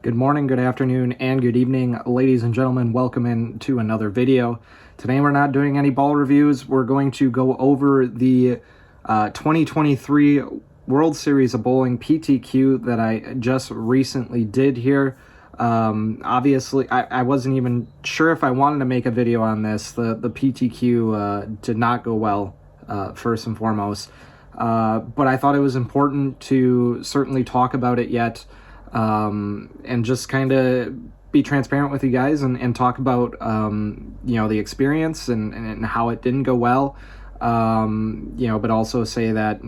Good morning, good afternoon, and good evening, ladies and gentlemen. Welcome in to another video. Today we're not doing any ball reviews. We're going to go over the 2023 World Series of Bowling PTQ that I just recently did here. Obviously, I wasn't even sure if I wanted to make a video on this. The PTQ did not go well, first and foremost. But I thought it was important to certainly talk about it yet. And just kind of be transparent with you guys and talk about, the experience and how it didn't go well, but also say that,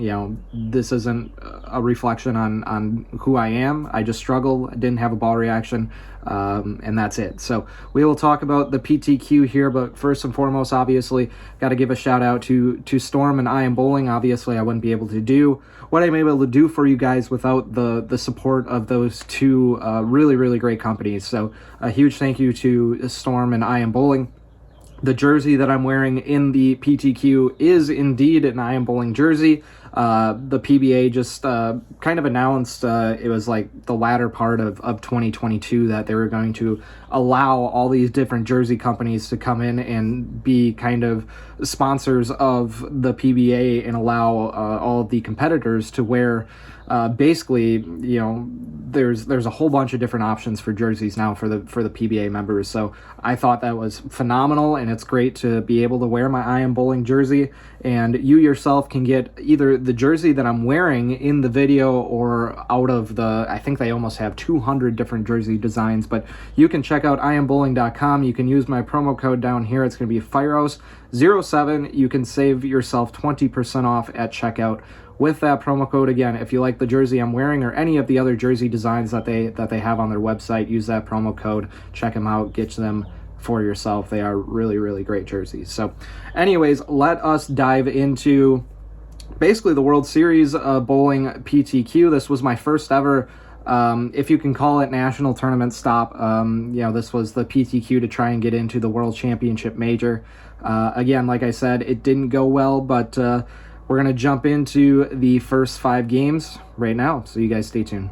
this isn't a reflection on who I am. I just struggle. I didn't have a ball reaction, and that's it. So we will talk about the PTQ here, but first and foremost, obviously, got to give a shout out to Storm and I Am Bowling. Obviously, I wouldn't be able to do what I'm able to do for you guys without the support of those two really, really great companies. So a huge thank you to Storm and I Am Bowling. The jersey that I'm wearing in the PTQ is indeed an I Am Bowling jersey. The PBA just kind of announced, it was like the latter part of 2022, that they were going to allow all these different jersey companies to come in and be kind of sponsors of the PBA and allow all of the competitors to wear basically, there's a whole bunch of different options for jerseys now for the PBA members. So I thought that was phenomenal, and it's great to be able to wear my I Am Bowling jersey. And you yourself can get either the jersey that I'm wearing in the video or out of I think they almost have 200 different jersey designs, but you can check out iambowling.com. You can use my promo code down here. It's going to be Firehouse07. You can save yourself 20% off at checkout with that promo code. Again, if you like the jersey I'm wearing or any of the other jersey designs that they have on their website, use that promo code, check them out, get them for yourself. They are really, really great jerseys. So anyways, let us dive into basically the World Series Bowling PTQ. This was my first ever, if you can call it, national tournament stop. This was the PTQ to try and get into the World Championship Major. Again, like I said, it didn't go well, but we're going to jump into the first 5 games right now, so you guys stay tuned.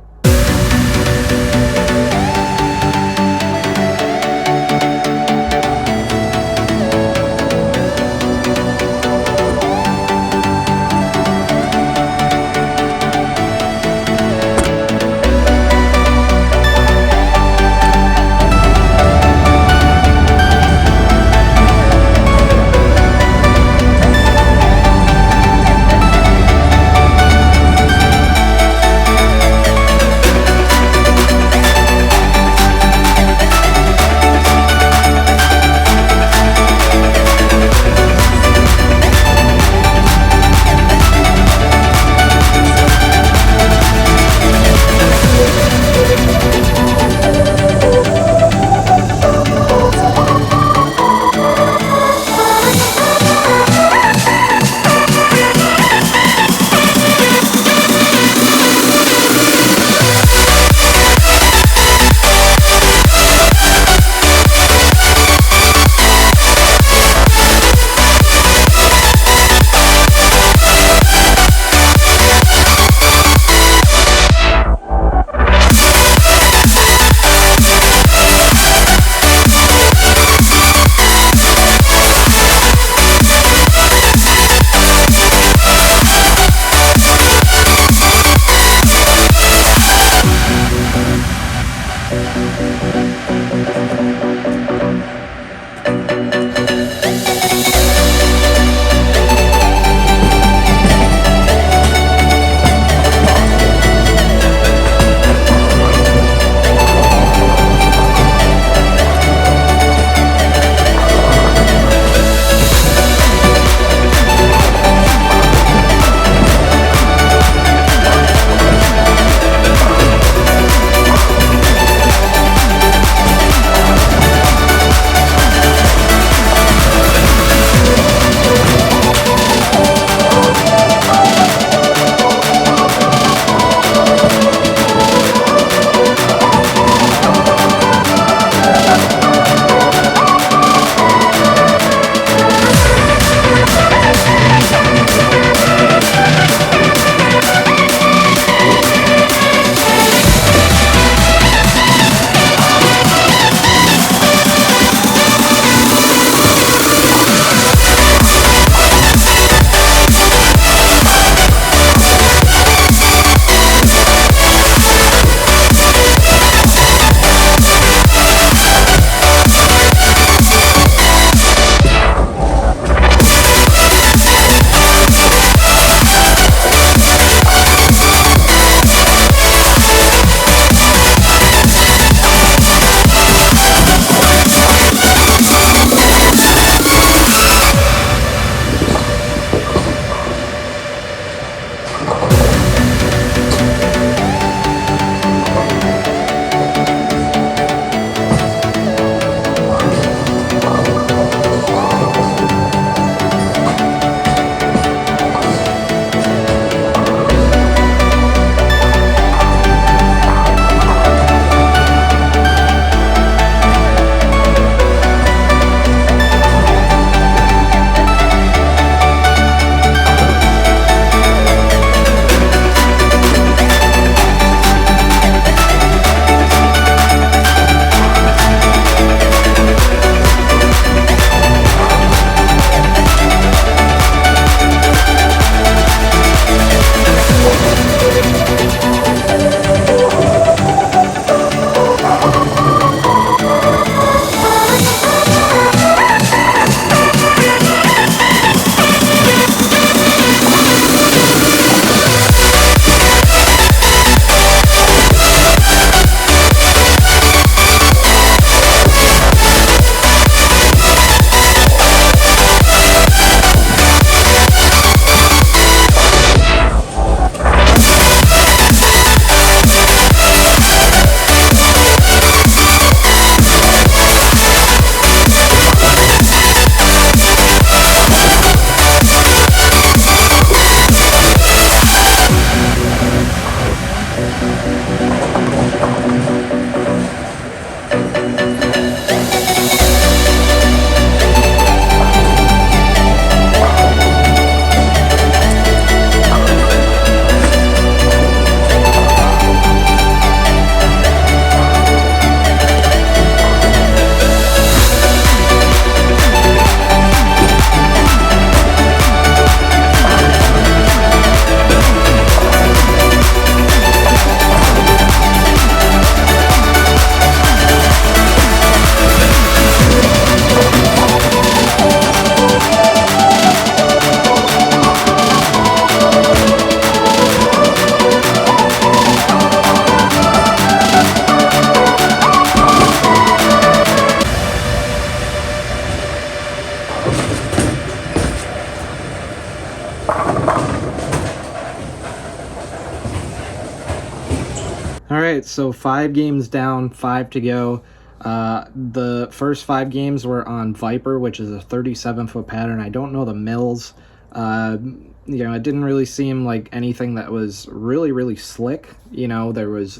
right, so 5 games down, 5 to go. The first 5 games were on Viper, which is a 37-foot pattern. I don't know the mills. You know, it didn't really seem like anything that was really, really slick. You know, there was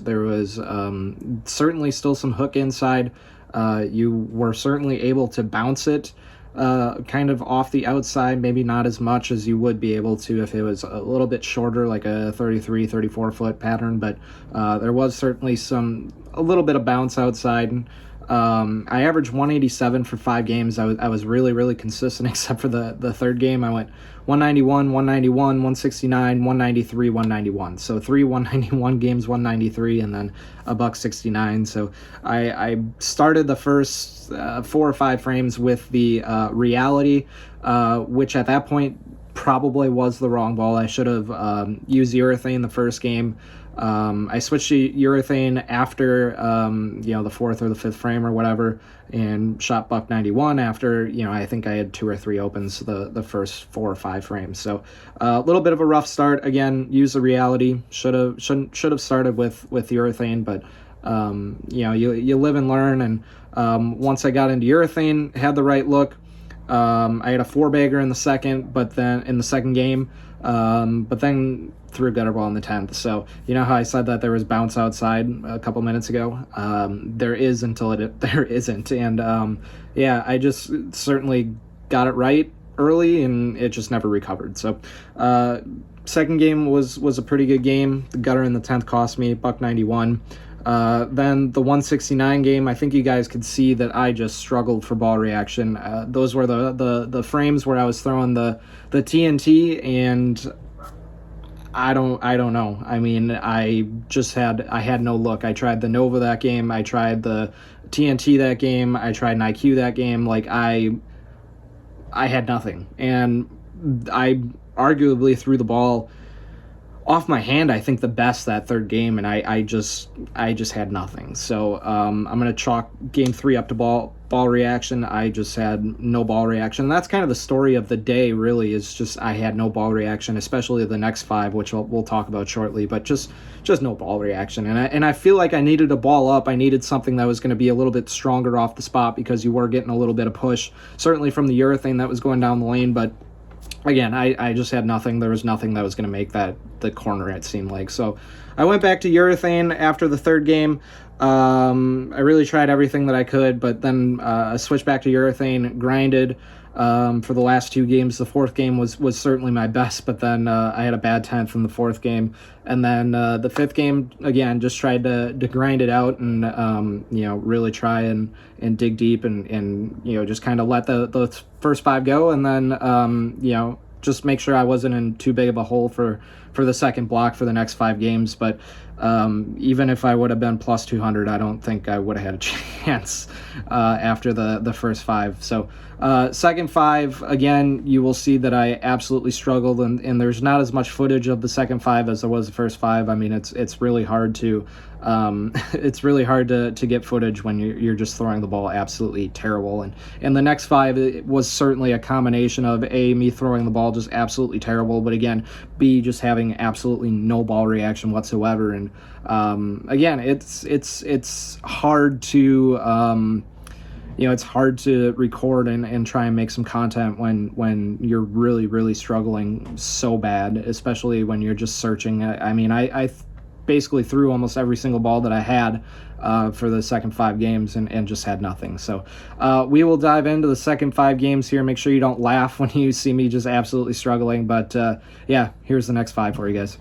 certainly still some hook inside. You were certainly able to bounce it kind of off the outside, maybe not as much as you would be able to if it was a little bit shorter, like a 34-foot pattern, but there was certainly a little bit of bounce outside. I averaged 187 for 5 games. I was really, really consistent, except for the third game. I went 191, 191, 169, 193, 191. So 3 191 games, 193, and then a $169. So I started the first 4 or 5 frames with the reality, which at that point probably was the wrong ball. I should have used urethane the first game. I switched to urethane after, you know, the 4th or the 5th frame or whatever, and shot $191 after, you know, I think I had 2 or 3 opens the first 4 or 5 frames. So a little bit of a rough start. Again, use the reality. Should have started with urethane, but you know, you live and learn. And once I got into urethane, had the right look. I had a 4-bagger in the second, but then in the second game, but then threw a gutter ball in the 10th. So you know how I said that there was bounce outside a couple minutes ago? There is until there isn't. And yeah, I just certainly got it right early, and it just never recovered. So second game was a pretty good game. The gutter in the 10th cost me $191. Then the 169 game, I think you guys could see that I just struggled for ball reaction. Those were the frames where I was throwing the TNT, and I don't know. I mean, I had no look. I tried the Nova that game. I tried the TNT that game. I tried an IQ that game. Like I had nothing, and I arguably threw the ball off my hand, I think, the best that third game, and I just had nothing. So I'm gonna chalk game 3 up to ball reaction. I just had no ball reaction. And that's kind of the story of the day, really, is just I had no ball reaction, especially the next 5, which we'll talk about shortly, but just no ball reaction. And I feel like I needed a ball up. I needed something that was going to be a little bit stronger off the spot, because you were getting a little bit of push, certainly from the urethane that was going down the lane, but again, I just had nothing. There was nothing that was going to make that the corner, it seemed like. So I went back to urethane after the third game. I really tried everything that I could, but then I switched back to urethane, grinded for the last 2 games. The 4th game was certainly my best, but then I had a bad 10th in the 4th game. And then the 5th game, again, just tried to grind it out and, you know, really try and dig deep and you know, just kind of let the first 5 go. And then, you know, just make sure I wasn't in too big of a hole for the second block for the next 5 games. But even if I would have been plus 200, I don't think I would have had a chance after the first 5. So second 5, again, you will see that I absolutely struggled, and there's not as much footage of the second 5 as there was the first 5. I mean, it's really hard to to get footage when you're just throwing the ball absolutely terrible. And the next 5, it was certainly a combination of A, me throwing the ball just absolutely terrible, but again, B, just having absolutely no ball reaction whatsoever. And again, it's hard to you know, it's hard to record and try and make some content when you're really, really struggling so bad, especially when you're just searching. I mean, I basically threw almost every single ball that I had for the second 5 games and just had nothing. So we will dive into the second 5 games here. Make sure you don't laugh when you see me just absolutely struggling. But yeah, here's the next 5 for you guys.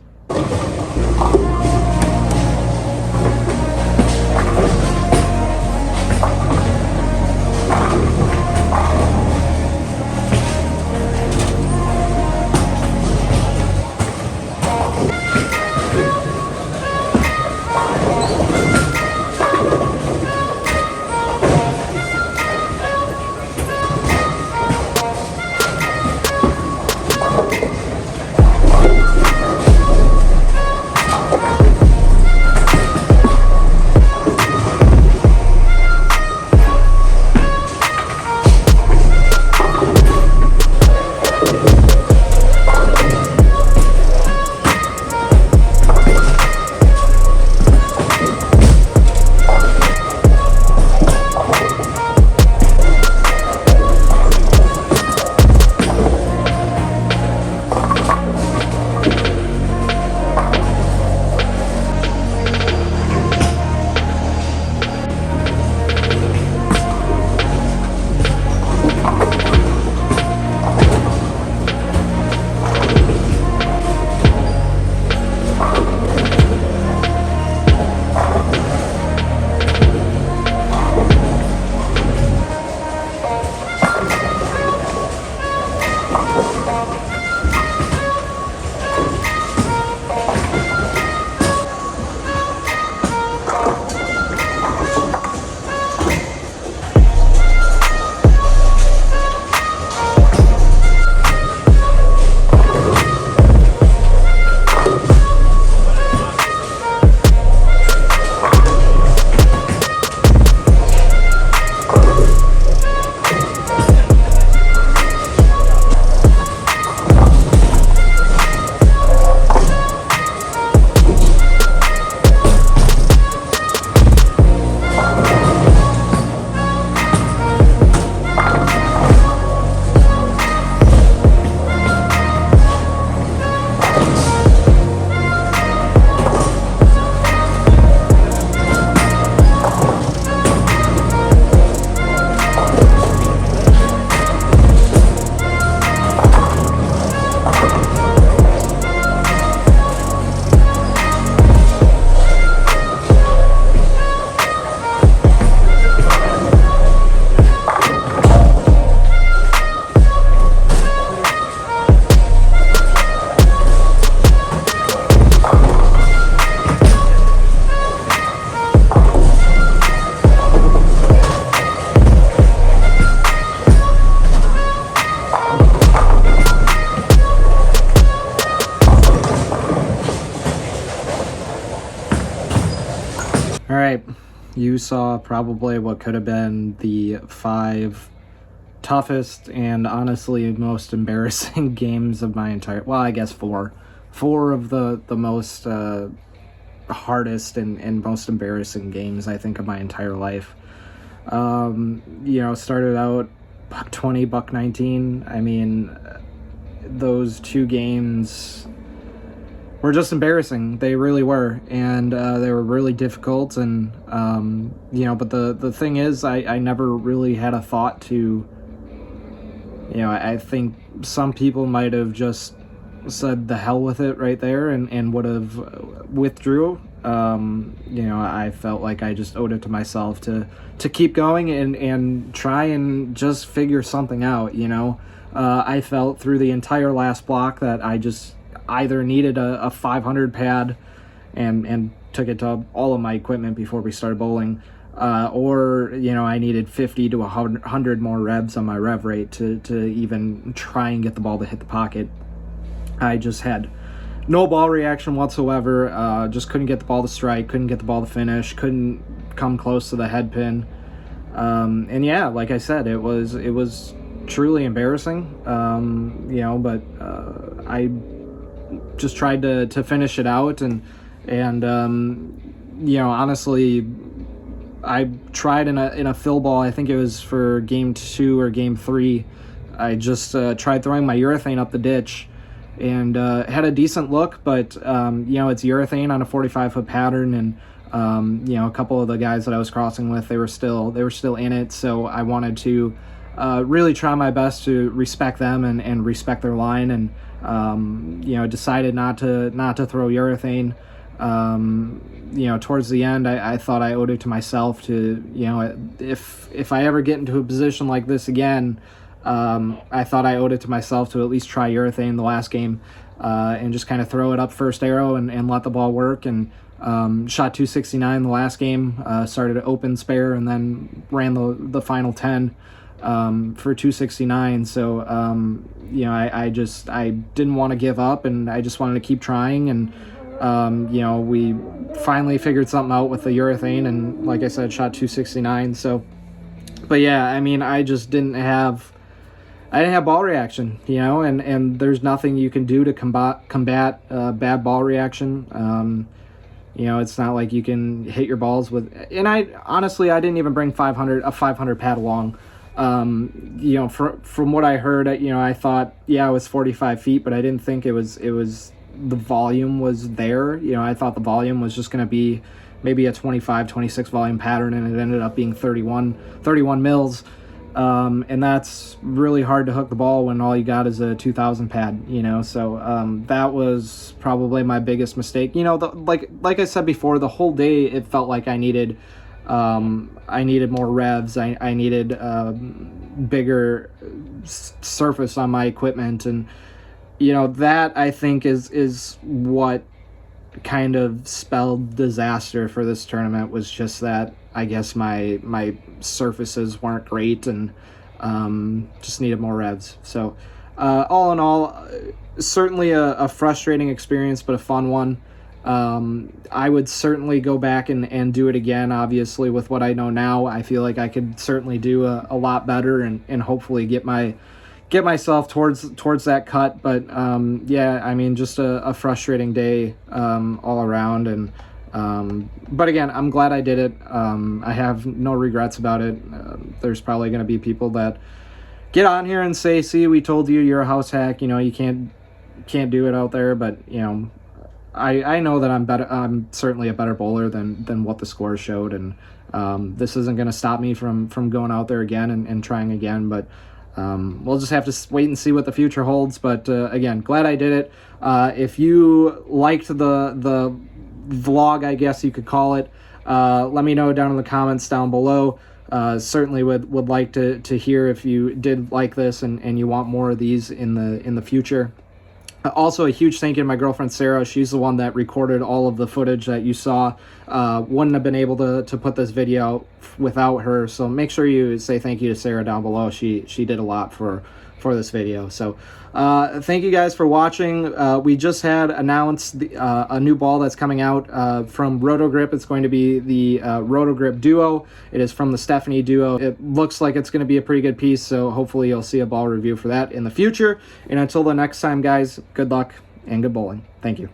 you saw probably what could have been the 5 toughest and honestly most embarrassing games of my entire, well, I guess 4 of the most hardest and most embarrassing games I think of my entire life. Started out buck 20, buck 19. I mean, those 2 games were just embarrassing. They really were, and they were really difficult. And but the thing is, I never really had a thought to. I think some people might have just said the hell with it right there and would have withdrew. I felt like I just owed it to myself to keep going and try and just figure something out. I felt through the entire last block that I just either needed a 500 pad and took it to all of my equipment before we started bowling, or I needed 50 to 100 more revs on my rev rate to even try and get the ball to hit the pocket. I just had no ball reaction whatsoever, just couldn't get the ball to strike, couldn't get the ball to finish, couldn't come close to the head pin. And yeah, like I said, it was truly embarrassing, but I just tried to finish it out, and honestly, I tried in a fill ball. I think it was for game 2 or game 3. I just tried throwing my urethane up the ditch, and had a decent look, but it's urethane on a 45-foot pattern, and a couple of the guys that I was crossing with, they were still in it, so I wanted to really try my best to respect them and respect their line, and decided not to throw urethane. Towards the end, I thought I owed it to myself to, if I ever get into a position like this again, I thought I owed it to myself to at least try urethane the last game, and just kind of throw it up first arrow and let the ball work, and shot 269 the last game, started an open spare, and then ran the final 10 for 269. So I didn't want to give up, and I just wanted to keep trying, and we finally figured something out with the urethane, and like I said, shot 269. So, but yeah, I mean, I just didn't have ball reaction, and there's nothing you can do to combat bad ball reaction. It's not like you can hit your balls with, and I didn't even bring a 500 pad along. From what I heard, I thought, it was 45 feet, but I didn't think it was the volume was there. I thought the volume was just going to be maybe a 25, 26 volume pattern, and it ended up being 31 mils. And that's really hard to hook the ball when all you got is a 2000 pad, so that was probably my biggest mistake. Like I said before, the whole day it felt like I needed more revs. I needed bigger surface on my equipment, and that I think is what kind of spelled disaster for this tournament, was just that I guess my surfaces weren't great, and just needed more revs. So all in all, certainly a frustrating experience, but a fun one. I would certainly go back and do it again. Obviously, with what I know now, I feel like I could certainly do a lot better, and hopefully get myself towards that cut. But just a frustrating day all around, and but again, I'm glad I did it. I have no regrets about it. There's probably going to be people that get on here and say, see, we told you, you're a house hack, you can't do it out there. But I know that I'm better. I'm certainly a better bowler than what the scores showed, and this isn't going to stop me from going out there again and trying again. But we'll just have to wait and see what the future holds. But again, glad I did it. If you liked the vlog, I guess you could call it, let me know down in the comments down below. Certainly would like to hear if you did like this and you want more of these in the future. Also, a huge thank you to my girlfriend Sarah. She's the one that recorded all of the footage that you saw. Wouldn't have been able to put this video out without her, so make sure you say thank you to Sarah down below. She did a lot for for this video. So thank you guys for watching. We just had announced a new ball that's coming out from Rotogrip. It's going to be the Rotogrip Duo. It is from the Stephanie Duo. It looks like it's going to be a pretty good piece, so hopefully you'll see a ball review for that in the future. And until the next time, guys, good luck and good bowling. Thank you.